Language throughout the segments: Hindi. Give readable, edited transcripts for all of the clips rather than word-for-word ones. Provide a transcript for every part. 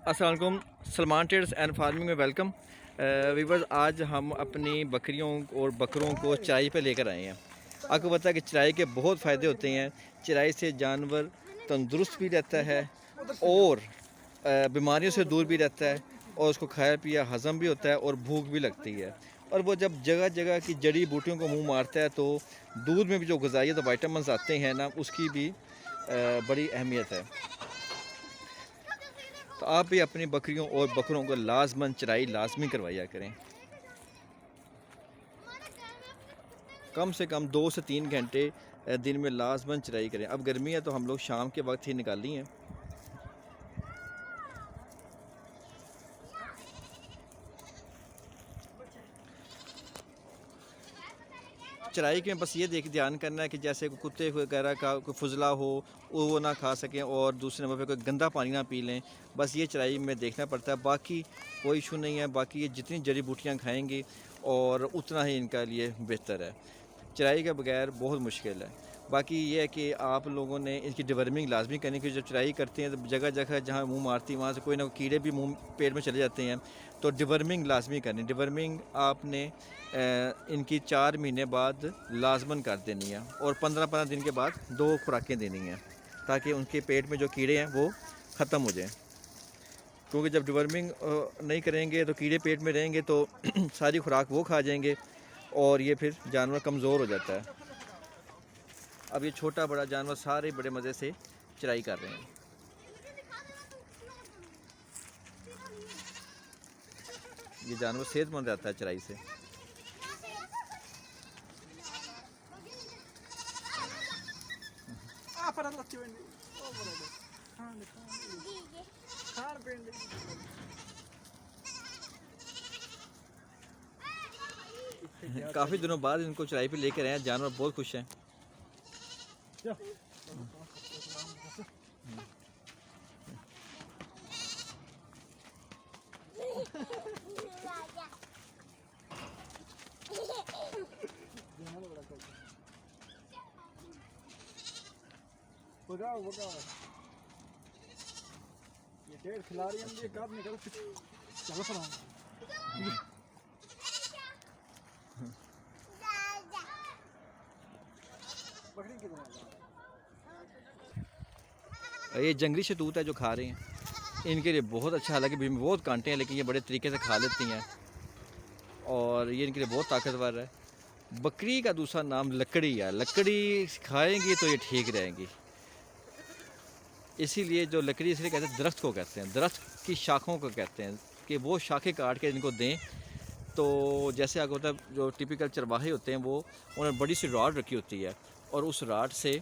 अस्सलाम वालेकुम। सलमान ट्रेड्स एंड फार्मिंग में वेलकम। वीवर्स, आज हम अपनी बकरियों और बकरों को चराई पे लेकर आए हैं। आपको पता है कि चराई के बहुत फ़ायदे होते हैं। चराई से जानवर तंदुरुस्त भी रहता है और बीमारियों से दूर भी रहता है और उसको खाया पिया हज़म भी होता है और भूख भी लगती है। और वो जब जगह जगह की जड़ी बूटियों को मुँह मारता है तो दूध में भी जो ग़िज़ाई तो विटामिन्स आते हैं ना, उसकी भी बड़ी अहमियत है। तो आप भी अपनी बकरियों और बकरों को लाजमन चराई लाजमी करवाया करें। कम से कम 2 से 3 घंटे दिन में लाजमन चराई करें। अब गर्मी है तो हम लोग शाम के वक्त ही निकाली हैं। चराई के में बस ये ध्यान करना है कि जैसे कुत्ते वगैरह का कोई फुजला हो वो ना खा सकें और दूसरे नंबर पे कोई गंदा पानी ना पी लें। बस ये चराई में देखना पड़ता है, बाकी कोई इशू नहीं है। बाकी ये जितनी जड़ी बूटियाँ खाएंगी और उतना ही इनका लिए बेहतर है। चराई के बगैर बहुत मुश्किल है। बाकी ये है कि आप लोगों ने इनकी डिवर्मिंग लाजमी करनी, कि जब चराई करते हैं तो जगह जगह जहाँ मुंह मारती है वहाँ से कोई ना कोई कीड़े भी मुंह पेट में चले जाते हैं, तो डिवर्मिंग लाजमी करनी। डिवर्मिंग आपने इनकी 4 महीने बाद लाजमन कर देनी है और 15-15 दिन के बाद 2 खुराकें देनी हैं, ताकि उनके पेट में जो कीड़े हैं वो ख़त्म हो जाएँ। क्योंकि जब डिवर्मिंग नहीं करेंगे तो कीड़े पेट में रहेंगे तो सारी खुराक वो खा जाएंगे और ये फिर जानवर कमज़ोर हो जाता है। अब ये छोटा बड़ा जानवर सारे बड़े मज़े से चराई कर रहे हैं। ये जानवर सेहतमंद रहता है चराई से। काफ़ी दिनों बाद इनको चराई पे लेकर आए हैं, जानवर बहुत खुश हैं। ये डेढ़ खिलाड़ी हम ये काम नहीं कर चलो सर बकरी कितना ये जंगली शतूत है जो खा रहे हैं, इनके लिए बहुत अच्छा। हालांकि बीच में बहुत कांटे हैं लेकिन ये बड़े तरीके से खा लेती हैं और ये इनके लिए बहुत ताकतवर है। बकरी का दूसरा नाम लकड़ी है। लकड़ी खाएंगी तो ये ठीक रहेंगी, इसीलिए जो लकड़ी इसलिए कहते हैं, दरख्त को कहते हैं, दरख्त की शाखों को कहते हैं कि वो शाखें काट के इनको दें। तो जैसे आपको होता है जो टिपिकल चरवाहे होते हैं वो उन्होंने बड़ी सी रॉड रखी होती है और उस रॉड से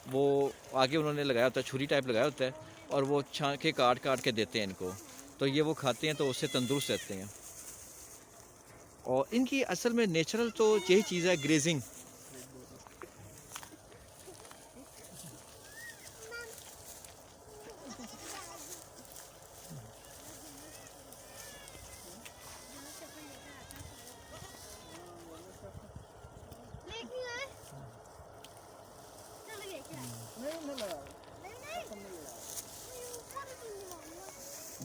वो आगे उन्होंने लगाया होता है, छुरी टाइप लगाया होता है और वो शाखें काट काट के देते हैं इनको, तो ये वो खाते हैं तो उससे तंदुरुस्त रहते हैं। और इनकी असल में नेचुरल तो यही चीज़ है, ग्रेजिंग।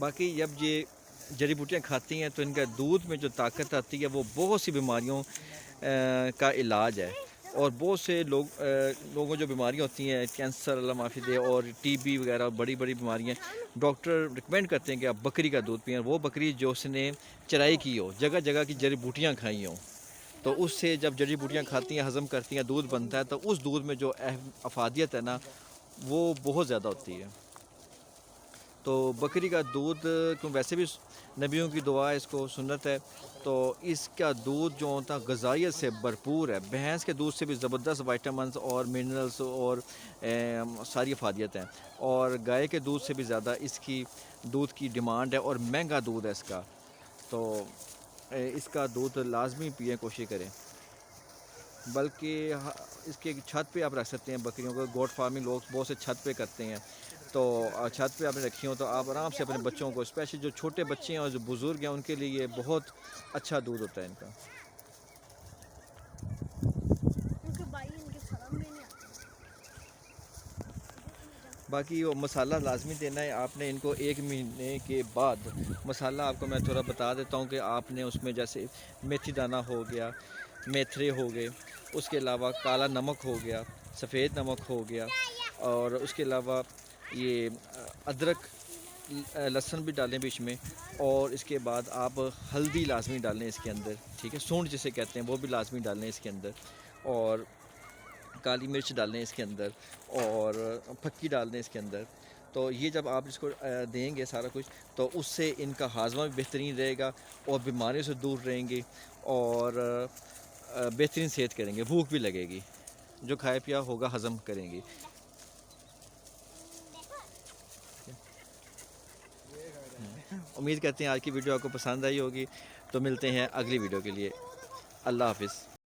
बाकी जब ये जड़ी बूटियाँ खाती हैं तो इनका दूध में जो ताकत आती है वो बहुत सी बीमारियों का इलाज है। और बहुत से लोगों जो बीमारियाँ होती हैं, कैंसर अल्लाह माफ़ी दे और टीबी वगैरह बड़ी बड़ी बीमारियाँ, डॉक्टर रिकमेंड करते हैं कि आप बकरी का दूध पिएं। वो बकरी जो उसने चराई की हो, जगह जगह की जड़ी बूटियाँ खाई हों, तो उससे जब जड़ी बूटियाँ खाती हैं, हज़म करती हैं, दूध बनता है, तो उस दूध में जो अफादियत है ना वो बहुत ज़्यादा होती है। तो बकरी का दूध क्यों, वैसे भी नबियों की दुआ है, इसको सुन्नत है, तो इसका दूध जो होता है ग़िज़ाइयत से भरपूर है। भैंस के दूध से भी ज़बरदस्त विटामिन्स और मिनरल्स और सारी अफादियत हैं, और गाय के दूध से भी ज़्यादा इसकी दूध की डिमांड है और महंगा दूध है इसका। तो इसका दूध लाजमी पिए, कोशिश करें। बल्कि इसके छत पे आप रख सकते हैं बकरियों को। गोट फार्मिंग लोग बहुत से छत पे करते हैं, तो छत पे आपने रखी हो तो आप आराम से अपने बच्चों को, स्पेशली जो छोटे बच्चे हैं और जो बुज़ुर्ग हैं, उनके लिए ये बहुत अच्छा दूध होता है इनका। बाकी वो मसाला लाजमी देना है आपने इनको। 1 महीने के बाद मसाला आपको मैं थोड़ा बता देता हूँ कि आपने उसमें जैसे मेथी दाना हो गया, मेथरे हो गए, उसके अलावा काला नमक हो गया, सफ़ेद नमक हो गया, और उसके अलावा ये अदरक लहसुन भी डालें बीच में, और इसके बाद आप हल्दी लाजमी डालें इसके अंदर, ठीक है, सूंड जिसे कहते हैं वो भी लाजमी डालें इसके अंदर, और काली मिर्च डाल दें इसके अंदर, और फक्की डाल दें इसके अंदर। तो ये जब आप इसको देंगे सारा कुछ, तो उससे इनका हाजमा भी बेहतरीन रहेगा और बीमारियों से दूर रहेंगे, और बेहतरीन सेहत करेंगे, भूख भी लगेगी, जो खाया पिया होगा हज़म करेंगी। उम्मीद करते हैं आज की वीडियो आपको पसंद आई होगी। तो मिलते हैं अगली वीडियो के लिए। अल्लाह हाफिज़।